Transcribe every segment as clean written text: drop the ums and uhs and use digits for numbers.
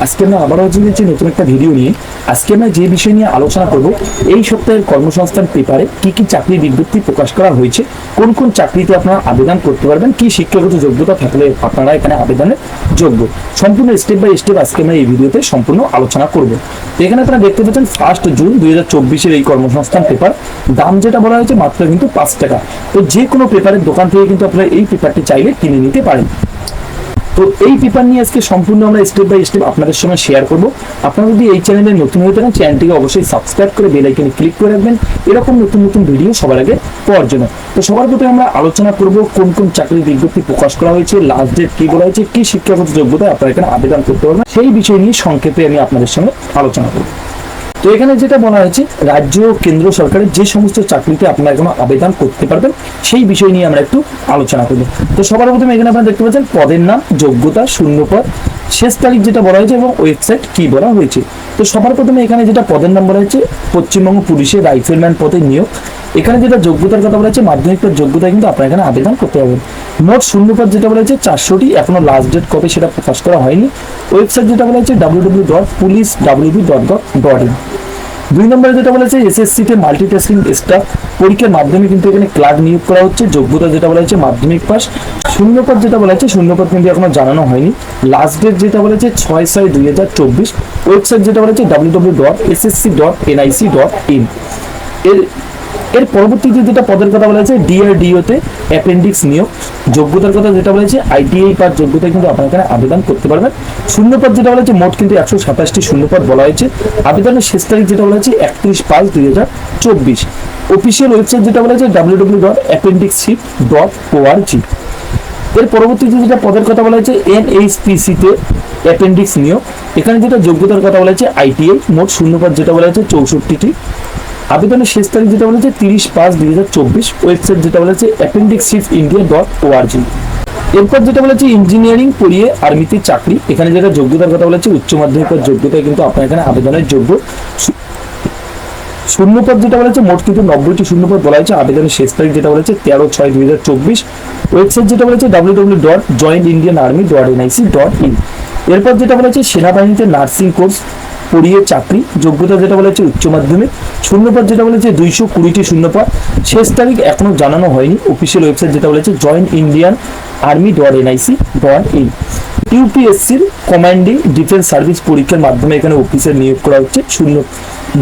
আজকে আমরা আবারও হচ্ছে নতুন একটা ভিডিও নিয়ে আজকে আমরা যে বিষয় নিয়ে আলোচনা করব এই সপ্তাহের কর্মসংস্থান পেপারে কি কি চাকরি বিজ্ঞপ্তি প্রকাশ করা হয়েছে, কোন কোন চাকরিতে আপনারা আবেদন করতে পারবেন, কি শিক্ষাগত যোগ্যতা থাকলে আপনারা এখানে আবেদনের যোগ্য, সম্পূর্ণ স্টেপ বাই স্টেপ আজকে আমরা এই ভিডিওতে সম্পূর্ণ আলোচনা করব। তো এখানে আপনারা দেখতে পাচ্ছেন 1 জুন 2024 এই কর্মসংস্থান পেপার, দাম যেটা বলা হয়েছে মাত্র কিন্তু 5 টাকা। তো যে কোনো পেপারের দোকান থেকে কিন্তু আপনারা এই পেপারটি চাইলে কিনে নিতে পারেন। তো এই পেপার নিয়ে আজকে সম্পূর্ণ আমরা স্টেপ বাই স্টেপ আপনাদের সঙ্গে শেয়ার করব। আপনারা যদি এই চ্যানেলে নতুন হয়ে থাকেন চ্যানেলটিকে অবশ্যই সাবস্ক্রাইব করে বেল আইকনে ক্লিক করে রাখবেন এরকম নতুন নতুন ভিডিও সবার আগে পাওয়ার জন্য। তো সবার প্রথমে আমরা আলোচনা করব কোন কোন চাকরির বিজ্ঞপ্তি প্রকাশ করা হয়েছে, লাস্ট ডেট কি বলা হয়েছে, কি শিক্ষাগত যোগ্যতা আপনারা এখানে আবেদন করতে পারবেন, সেই বিষয় নিয়ে সংক্ষেপে আমি আপনাদের সঙ্গে আলোচনা করব। তো এখানে যেটা বলা হয়েছে রাজ্য ও কেন্দ্র সরকারের যে সমস্ত চাকরিতে আপনারা এখন আবেদন করতে পারবেন সেই বিষয় নিয়ে আমরা একটু আলোচনা করব। তো সবার প্রথমে এখানে আপনারা দেখতে পাচ্ছেন পদের নাম, যোগ্যতা, শূন্যপদ, শেষ তারিখ যেটা বলা হয়েছে এবং ওয়েবসাইট কি বলা হয়েছে। তো সবার প্রথমে এখানে যেটা পদের নাম বলা হয়েছে পশ্চিমবঙ্গ পুলিশের রাইফেলম্যান পদে নিয়োগ। এখানে যেটা যোগ্যতার কথা বলা হয়েছে মাধ্যমিক যোগ্যতা কিন্তু আপনারা এখানে আবেদন করতে পারবেন। মোট শূন্যপদ যেটা বলা হয়েছে 400টি, এখনো লাস্ট ডেট কবে সেটা প্রকাশ করা হয়নি। ওয়েবসাইট যেটা বলা হয়েছে www.policewb.in। 2 নম্বরে যেটা বলেছে এসএসসি তে মাল্টিটাস্কিং স্টাফ পরীক্ষার মাধ্যমে কিন্তু এখানে ক্লার্ক নিয়োগ করা হচ্ছে। যোগ্যতা যেটা বলা হয়েছে মাধ্যমিক পাস। শূন্যপদ যেটা বলা হয়েছে শূন্যপদ কিন্তু এখনো জানানো হয়নি। লাস্ট ডেট যেটা বলেছে 6/6/2024। ওয়েবসাইট যেটা বলেছে www.ssc.nic.in। এর পরবর্তীতে যেটা পদের কথা বলা হয়েছে ডিআরডিও তে অ্যাপেন্ডিক্স নিয়োগ। যোগ্যতার কথা যেটা বলেছে আইটিআই পাস যোগ্যতা কিন্তু আপনারা এখানে আবেদন করতে পারবেন। শূন্যপদ যেটা বলেছে মোট কিন্তু 127টি শূন্যপদ বলা হয়েছে। আবেদনের শেষ তারিখ যেটা বলা হয়েছে 31/5/2024। অফিসিয়াল ওয়েবসাইট যেটা বলেছে www.appendixship.org। এর পরবর্তীতে যেটা পদের কথা বলা হয়েছে এনএইচপিসি তে অ্যাপেন্ডিক্স নিয়োগ। এখানে যেটা যোগ্যতার কথা বলা হয়েছে আইটিআই, মোট শূন্যপদ যেটা বলা হয়েছে 64টি। আবেদনের শেষ তারিখ যেটা বলেছে 30/5/2024। ওয়েবসাইট যেটা বলেছে appendixshipindia.org। এরপর যেটা বলেছে ইঞ্জিনিয়ারিং পড়িয়ে আর্মিতে চাকরি। এখানে যেটা যোগ্যতার কথা বলেছে উচ্চ মাধ্যমিকের যোগ্যতায় কিন্তু আপনার এখানে আবেদনের যোগ্য। শূন্যপদ যেটা বলেছে মোট কিন্তু 90টি শূন্যপদ বলা হয়েছে। আবেদনের শেষ তারিখ যেটা বলেছে 13/6/2024। ওয়েবসাইট যেটা বলেছে www.jointindianarmy.nic.in। এরপর যেটা বলেছে সেনাবাহিনীতে নার্সিং কোর্স পড়িয়ে চাকরি। যোগ্যতা যেটা বলেছে উচ্চ মাধ্যমিক। শূন্যপদ যেটা বলেছে 220টি শূন্যপদ। শেষ তারিখ এখনো জানানো হয়নি। অফিসিয়াল ওয়েবসাইট যেটা বলেছে jointindianarmy.nic.in। ইউপিএসসির কমান্ডিং ডিফেন্স সার্ভিস পরীক্ষার মাধ্যমে এখানে অফিসার নিয়োগ করা হচ্ছে।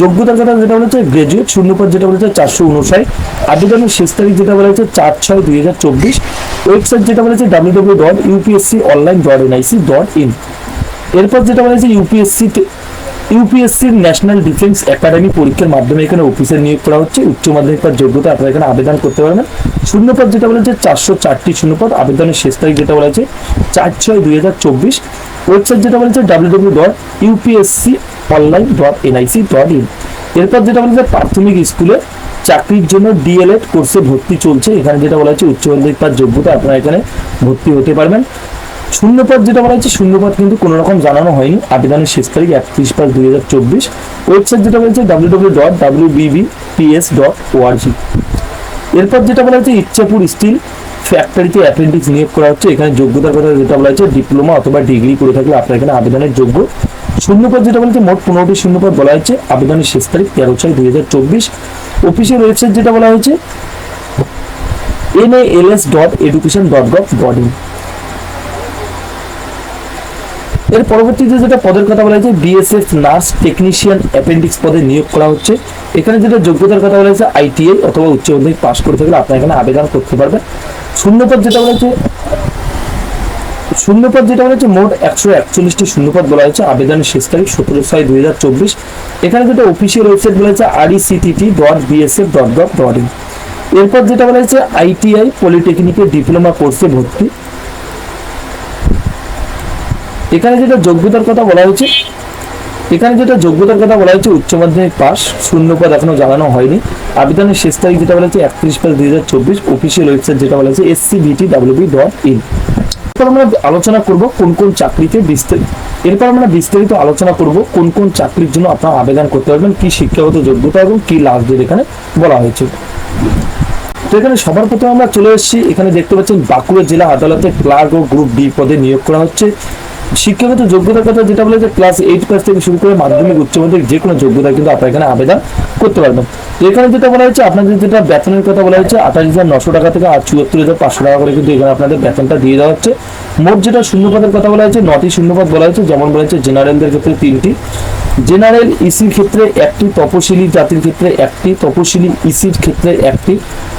যোগ্যতার কথা যেটা বলেছে গ্রাজুয়েট। শূন্যপদ যেটা বলেছে 459। আবেদনের শেষ তারিখ যেটা বলা হয়েছে 4/6/2024। ওয়েবসাইট যেটা বলেছে www.upsconline.nic.in। এরপর যেটা বলেছে ইউপিএসসির ন্যাশনাল ডিফেন্স একাডেমি পরীক্ষার মাধ্যমে এখানে অফিসার নিয়োগ করা হচ্ছে। উচ্চ মাধ্যমিক পাস যোগ্যতা আপনারা এখানে আবেদন করতে পারবেন। শূন্যপদ যেটা বলেছে 404টি শূন্যপদ। আবেদনের শেষ তারিখ যেটা বলা হয়েছে 4/6/2024। ওয়েবসাইট যেটা বলেছে www.upsconline.nic.in। এরপর যেটা বলেছে প্রাথমিক স্কুলে চাকরির জন্য ডিএলএড কোর্সে ভর্তি চলছে। এখানে যেটা বলা হচ্ছে উচ্চ মাধ্যমিক পাস যোগ্যতা আপনারা এখানে ভর্তি হতে পারবেন। শূন্যপদ যেটা বলা হচ্ছে শূন্যপদ কিন্তু কোনো রকম জানানো হয়নি। আবেদনের শেষ তারিখ 31/5/2024। ওয়েবসাইট যেটা বলেছে www.wbps.org। এরপর যেটা বলা হচ্ছে ইচ্ছাপুর স্টিল ফ্যাক্টরিতে অ্যাপেন্ডিক্স নিয়োগ করা হচ্ছে। এখানে যোগ্যতার কথা যেটা বলা হচ্ছে ডিপ্লোমা অথবা ডিগ্রি করে থাকলে আপনারা এখানে আবেদনের যোগ্য। শূন্যপদ যেটা বলেছে মোট 15টি শূন্যপদ বলা হচ্ছে। আবেদনের শেষ তারিখ 13/6/2024। অফিসিয়াল ওয়েবসাইট যেটা বলা হয়েছে nals.education.gov.in। এর পরবর্তীতে যেটা পদের কথা বলা হয়েছে বিএসএফ নার্স টেকনিশিয়ান অ্যাপেন্ডিক্স পদে নিয়োগ করা হচ্ছে। এখানে যেটা যোগ্যতার কথা বলা হয়েছে আইটিআই অথবা উচ্চ মাধ্যমিক পাস করে থাকলে আপনারা এখানে আবেদন করতে পারবেন। শূন্যপদ যেটা বলেছে মোট 141টি শূন্যপদ বলা হয়েছে। আবেদনের শেষ তারিখ 17/6/2024। এখানে যেটা অফিসিয়াল ওয়েবসাইট বলা হয়েছে rectt.bsf.gov.in। এরপর যেটা বলা হয়েছে আইটিআই পলিটেকনিকের ডিপ্লোমা কোর্সে ভর্তি। এখানে যেটা যোগ্যতার কথা বলা হয়েছে উচ্চ মাধ্যমিক পাস। শূন্যপদ এখনো জানানো হয়নি। আবেদনের শেষ তারিখ যেটা বলা হয়েছে 31/5/2024। অফিসিয়াল ওয়েবসাইট যেটা বলা হয়েছে scbtwb.in। এরপর আমরা আলোচনা করব কোন কোন চাকরিতে বিস্তারিত আলোচনা করব কোন কোন চাকরির জন্য আপনারা আবেদন করতে পারবেন, কি শিক্ষাগত যোগ্যতা এবং কি লাস্ট ডেট এখানে বলা হয়েছে। তো এখানে সবার প্রথমে আমরা চলে এসেছি, এখানে দেখতে পাচ্ছেন বাঁকুড়া জেলা আদালতে ক্লার্ক ও গ্রুপ ডি পদে নিয়োগ করা হচ্ছে। শিক্ষাগত যোগ্যতার কথা যেটা বলে যে ক্লাস 8 পাস থেকে শুরু করে মাধ্যমিক উচ্চ মাধ্যমিক যে কোনো যোগ্যতা কিন্তু আপনারা এখানে আবেদন করতে পারবেন। তো এখানে যেটা বলা হচ্ছে আপনাদের যেটা বেতনের কথা বলা হচ্ছে 28,900 টাকা থেকে 74,500 টাকা করে কিন্তু এখানে আপনাদের বেতনটা দিয়ে দেওয়া হচ্ছে। মোট যেটা শূন্যপদের কথা বলা হচ্ছে 9টি শূন্যপদ বলা হচ্ছে, যেমন বলা হচ্ছে জেনারেলদের ক্ষেত্রে 3টি, জেনারেল ইসির ক্ষেত্রে 1টি, তপশিলি জাতির ক্ষেত্রে 1টি, তপশিলি ইসির ক্ষেত্রে 1টি,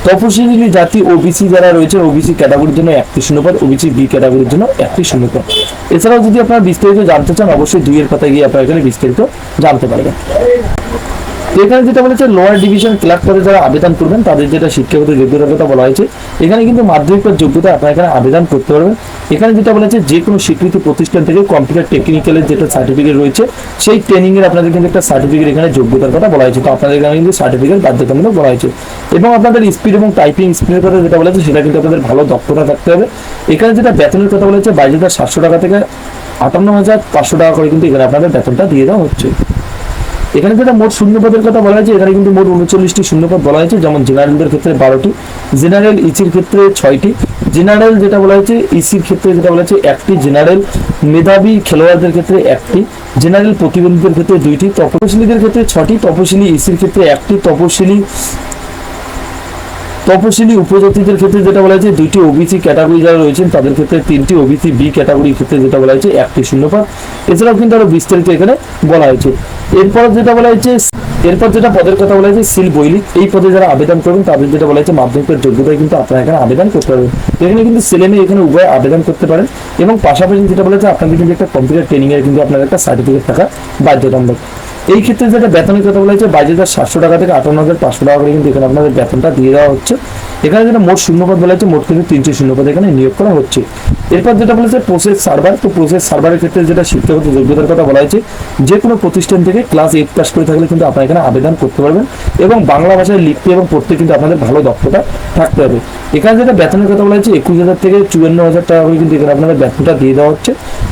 তপশিলি জাতি ওবিসি যারা রয়েছে ওবিসি ক্যাটাগরির জন্য 1টি শূন্যপদ, ওবিসি বি ক্যাটাগরির জন্য 1টি শূন্যপদ। এছাড়াও যদি আপনারা বিস্তারিত জানতে চান অবশ্যই 2 এর পাতায় গিয়ে আপনারা এখানে বিস্তারিত জানতে পারবেন। এখানে যেটা বলেছে লোয়ার ডিভিশন ক্লার্ক পদে যারা আবেদন করবেন তাদের যেটা শিক্ষাগত যোগ্যতার কথা বলা হয়েছে, এখানে কিন্তু মাধ্যমিক যোগ্যতা আপনারা এখানে আবেদন করতে পারবেন। এখানে যেটা বলেছে যে কোনো স্বীকৃত প্রতিষ্ঠান থেকে কম্পিউটার টেকনিক্যালের যেটা সার্টিফিকেট রয়েছে সেই ট্রেনিং এর আপনাদের কিন্তু একটা সার্টিফিকেট এখানে যোগ্যতার কথা বলা হয়েছে। তো আপনাদের এখানে কিন্তু সার্টিফিকেট বাধ্যতামূলক বলা হয়েছে। এবং আপনাদের স্পিড এবং টাইপিং স্পিডের কথা যেটা বলেছে সেটা কিন্তু আপনাদের ভালো দক্ষতা থাকতে হবে। এখানে যেটা বেতনের কথা বলেছে 22,700 টাকা থেকে 58,500 টাকা করে কিন্তু এখানে আপনাদের বেতনটা দিয়ে দেওয়া হচ্ছে। এখানে যেটা মোট শূন্যপদের কথা বলা হয়েছে, এখানে কিন্তু মোট 39টি শূন্যপদ বলা হয়েছে, যেমন জেনারেলদের ক্ষেত্রে 12টি, জেনারেল ইসির ক্ষেত্রে 6টি, জেনারেল যেটা বলা হয়েছে ইসির ক্ষেত্রে যেটা বলা হয়েছে 1টি, জেনারেল মেধাবী খেলোয়াড়দের ক্ষেত্রে 1টি, জেনারেল প্রতিবন্ধীদের ক্ষেত্রে 2টি, তপশিলীদের ক্ষেত্রে 6টি, তপশিলী ইসির ক্ষেত্রে 1টি, তপশিলি উপজাতিদের ক্ষেত্রে যেটা বলা হয়েছে 2টি, ওবিসি ক্যাটাগরি যারা রয়েছেন তাদের ক্ষেত্রে 3টি, ওবিসি বি ক্যাটাগরির ক্ষেত্রে যেটা বলা হয়েছে 1টি শূন্যপদ। এছাড়াও কিন্তু আরো বিস্তারিত এখানে বলা হয়েছে। এরপর যেটা বলা হয়েছে এরপর যেটা পদের কথা বলা হয়েছে সিল বৈলিক, এই পদে যারা আবেদন করবেন তাদের যেটা বলা হয়েছে মাধ্যমিকের যোগ্যতায় কিন্তু আপনারা এখানে আবেদন করতে পারবেন। এখানে কিন্তু ছেলে মেয়ে এখানে উভয় আবেদন করতে পারেন এবং পাশাপাশি যেটা বলা হয়েছে আপনাদের কিন্তু একটা কম্পিউটার ট্রেনিং এর কিন্তু আপনার একটা সার্টিফিকেট থাকা বাধ্যতামূলক। এই ক্ষেত্রে যেটা বেতনের কথা বলা হয়েছে 22,700 টাকা থেকে 58,500 টাকা করে কিন্তু এখানে আপনাদের বেতনটা দিয়ে দেওয়া হচ্ছে। এখানে যেটা মোট শূন্যপদ বলা হয়েছে মোট কিন্তু 3টি শূন্যপদ এখানে নিয়োগ করা হচ্ছে। এরপর যেটা বলেছে প্রসেস সার্ভার, তো প্রসেস সার্ভারের ক্ষেত্রে যেটা শিক্ষাগত যোগ্যতার কথা বলা হয়েছে যে কোনো প্রতিষ্ঠান থেকে ক্লাস 8 পাস করে থাকলে কিন্তু আপনারা এখানে আবেদন করতে পারবেন এবং বাংলা ভাষায় লিখতে এবং পড়তে কিন্তু আপনাদের ভালো দক্ষতা থাকতে হবে। এখানে যেটা বেতনের কথা বলা হয়েছে 21,000 থেকে 54,000 টাকা করে কিন্তু এখানে আপনাদের বেতনটা দিয়ে দেওয়া হচ্ছে।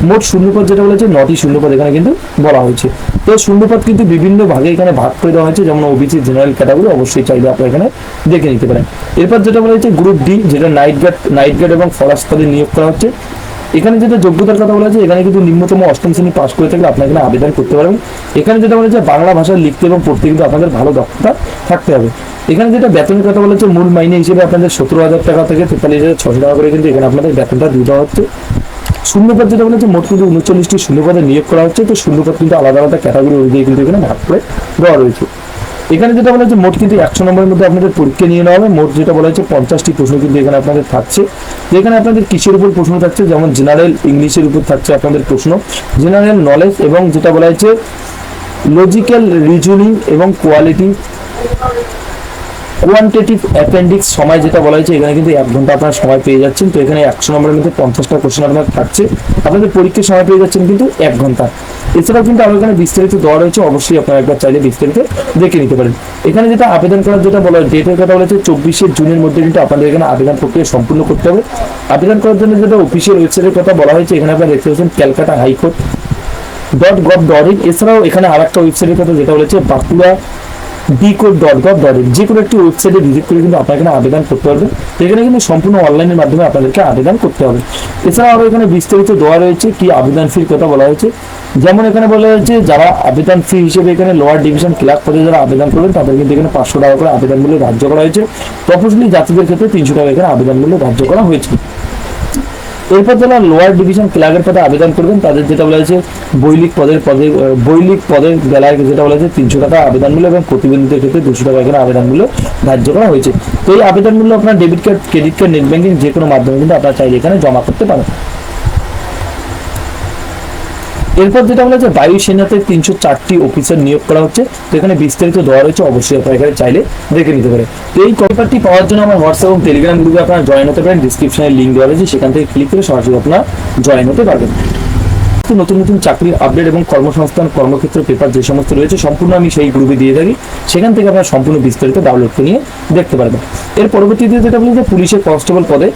মোট শূন্যপদ যেটা বলেছে 9টি শূন্যপদ এখানে কিন্তু বলা হয়েছে। তো শূন্যপদ কিন্তু বিভিন্ন ভাগে এখানে ভাগ করে দেওয়া হয়েছে, যেমন ওবিসি জেনারেল ক্যাটাগরি অবশ্যই চাইলে আপনারা এখানে দেখে নিতে পারেন। এরপর যেটা বলা হয়েছে গ্রুপ ডি, যেটা নাইট গার্ড এবং ফরেস্ট পদে নিয়োগ করা হচ্ছে। এখানে যেটা যোগ্যতার কথা বলা হয়েছে এখানে কিন্তু নিম্নতম 8ম শ্রেণী পাস করে থাকলে আপনারা এখানে আবেদন করতে পারবেন। এখানে যেটা বলা হয়েছে বাংলা ভাষা লিখতে এবং পড়তে কিন্তু আপনাদের ভালো দক্ষতা থাকতে হবে। এখানে যেটা বেতনের কথা বলা হচ্ছে মূল মাইনে হিসেবে আপনাদের 17,000 টাকা থেকে 43,600 টাকা করে কিন্তু এখানে আপনাদের বেতনটা দিয়ে দেওয়া হচ্ছে। শূন্যপদ যেটা বলেছে মোট কিন্তু 39টি শূন্যপদে নিয়োগ করা হচ্ছে। তো শূন্যপদ কিন্তু আলাদা আলাদা ক্যাটাগরি অনুযায়ী কিন্তু এখানে ভাগ করে দেওয়া রয়েছে। এখানে যেটা বলা হচ্ছে মোট কিন্তু 100 নম্বরের মধ্যে আপনাদের পরীক্ষা নিয়ে নেওয়া হবে। মোট যেটা বলা হচ্ছে 50টি প্রশ্ন কিন্তু এখানে আপনাদের থাকছে। এখানে আপনাদের কিসের উপর প্রশ্ন থাকছে, যেমন জেনারেল ইংলিশের উপর থাকছে আপনাদের প্রশ্ন, জেনারেল নলেজ এবং যেটা বলা হচ্ছে লজিক্যাল রিজনিং এবং কোয়ান্টিটিভ অ্যাপেন্ডিক্স। সময় যেটা বলা হয়েছে এখানে কিন্তু 1 ঘন্টা আপনারা সময় পেয়ে যাচ্ছেন। তো এখানে 100 নম্বরের মধ্যে 50টা কোশ্চেন আপনার থাকছে, আপনাদের পরীক্ষার সময় পেয়ে যাচ্ছেন কিন্তু 1 ঘন্টা। এছাড়াও কিন্তু আরো এখানে বিস্তারিত দেওয়া রয়েছে, অবশ্যই আপনারা একবার চাইলে বিস্তারিত দেখে নিতে পারেন। এখানে যেটা আবেদন করার যেটা বলা হয় ডেটের কথা বলেছে 24শে জুনের মধ্যে কিন্তু আপনাদের এখানে আবেদন প্রক্রিয়া সম্পূর্ণ করতে হবে। আবেদন করার জন্য যেটা অফিসিয়াল ওয়েবসাইটের কথা বলা হয়েছে এখানে আপনারা দেখতে পাচ্ছেন ক্যালকাটা হাইকোর্ট .gov.in। এছাড়াও এখানে আরেকটা ওয়েবসাইটের কথা যেটা বলেছে বাঁকুড়া bcode.gov.in, যে কোনো একটি ওয়েবসাইটে ভিজিট করে কিন্তু আপনারা এখানে আবেদন করতে পারবেন। এখানে কিন্তু সম্পূর্ণ অনলাইনের মাধ্যমে আপনাদেরকে আবেদন করতে হবে। এছাড়া আরো এখানে বিস্তারিত দেওয়া রয়েছে কি আবেদন ফির কথা বলা হয়েছে, যেমন এখানে বলা হয়েছে যারা আবেদন ফি হিসেবে এখানে লোয়ার ডিভিশন ক্লার্ক পদে যারা আবেদন করবেন তাদের কিন্তু এখানে 500 টাকা করে আবেদন মূল্য ধার্য করা হয়েছে। তপশিলি জাতিদের ক্ষেত্রে 300 টাকা এখানে আবেদন মূল্য ধার্য করা হয়েছে। এরপর যারা লোয়ার ডিভিশন ক্লার্কের পদে আবেদন করবেন তাদের যেটা বলা হয়েছে বৈলিক পদের বেলায় যেটা বলা হয়েছে 300 টাকা আবেদন মূল্য এবং প্রতিবন্ধীদের ক্ষেত্রে 200 টাকা এখানে আবেদন মূল্য ধার্য করা হয়েছে। তো এই আবেদন মূল্য আপনার debit card, credit card, net banking যে কোনো মাধ্যমে কিন্তু আপনারা চাইলে এখানে জমা করতে পারেন। এরপর যেটা বলা হচ্ছে বায়ুসেনাতে 304টি অফিসার নিয়োগ করা হচ্ছে। তো এখানে বিস্তারিত দেওয়া রয়েছে, অবশ্যই আপনারা এখানে চাইলে দেখে নিতে পারেন। তো এই পেপারটি পাওয়ার জন্য আমার হোয়াটসঅ্যাপ এবং টেলিগ্রাম গ্রুপে আপনারা জয়েন হতে পারেন। ডিসক্রিপশনে লিঙ্ক দেওয়া রয়েছে, সেখান থেকে ক্লিক করে সরাসরি আপনারা জয়েন হতে পারবেন। নতুন নতুন চাকরির আপডেট এবং কর্মসংস্থান কর্মক্ষেত্র পেপার যে সমস্ত রয়েছে সম্পূর্ণ আমি সেই গ্রুপে দিয়ে থাকি, সেখান থেকে আপনারা সম্পূর্ণ বিস্তারিত ডাউনলোড করে নিয়ে দেখতে পারবেন। এর পরবর্তীতে যেটা বলি যে পুলিশের কনস্টেবল পদে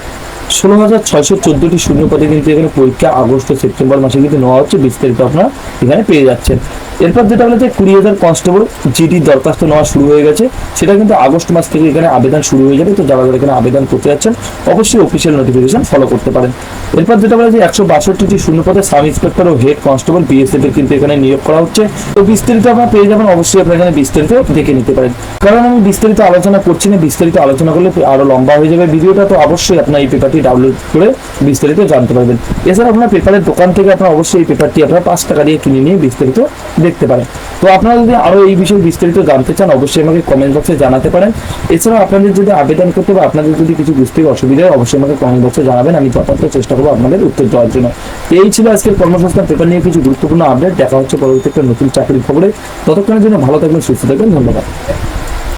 16,614টি শূন্য পদে কিন্তু এখানে পরীক্ষা আগস্ট ও সেপ্টেম্বর মাসে কিন্তু নেওয়া হচ্ছে। বিস্তারিত আপনারা এখানে পেয়ে যাচ্ছেন। এরপর যেটা বলে যে 20,000 কনস্টেবল জিডি দরখাস্ত নেওয়া শুরু হয়ে গেছে, সেটা কিন্তু আগস্ট মাস থেকে এখানে আবেদন শুরু হয়ে যাবে। তো যারা যারা এখানে আবেদন করতে যাচ্ছেন অবশ্যই অফিসিয়াল নোটিফিকেশন ফলো করতে পারেন। এরপর যেটা বলে যে 162টি শূন্য পদে সাব ইন্সপেক্টর ও হেড কনস্টেবল বিএসএফ এর কিন্তু এখানে নিয়োগ করা হচ্ছে। তো বিস্তারিত আপনারা পেয়ে যাবেন, অবশ্যই আপনারা এখানে বিস্তারিত দেখে নিতে পারেন। কারণ আমি বিস্তারিত আলোচনা করছি না, বিস্তারিত আলোচনা করলে আরো লম্বা হয়ে যাবে ভিডিওটা। তো অবশ্যই আপনার এই পেপারটি ডাউনলোড করে বিস্তারিত জানতে পারবেন। এছাড়া আপনার পেপারের দোকান থেকে আপনারা অবশ্যই এই পেপারটি আপনারা 5 টাকা দিয়ে কিনে নিয়ে বিস্তারিত দেখতে পারেন। তো আপনারা যদি আরো এই বিষয়ে বিস্তারিত জানতে চান অবশ্যই আমাকে কমেন্ট বক্সে জানাতে পারেন। এছাড়াও আপনাদের যদি আবেদন করতে বা আপনাদের যদি কিছু বুঝতে অসুবিধা হয় অবশ্যই আমাকে কমেন্ট বক্সে জানাবেন, আমি যথাযথ চেষ্টা করবো আপনাদের উত্তর দেওয়ার জন্য। এই ছিল আজকের কর্মসংস্থান পেপার নিয়ে কিছু গুরুত্বপূর্ণ আপডেট। দেখা হচ্ছে পরবর্তী একটা নতুন চাকরির খবরে। ততক্ষণের জন্য ভালো থাকবেন, সুস্থ থাকবেন, ধন্যবাদ।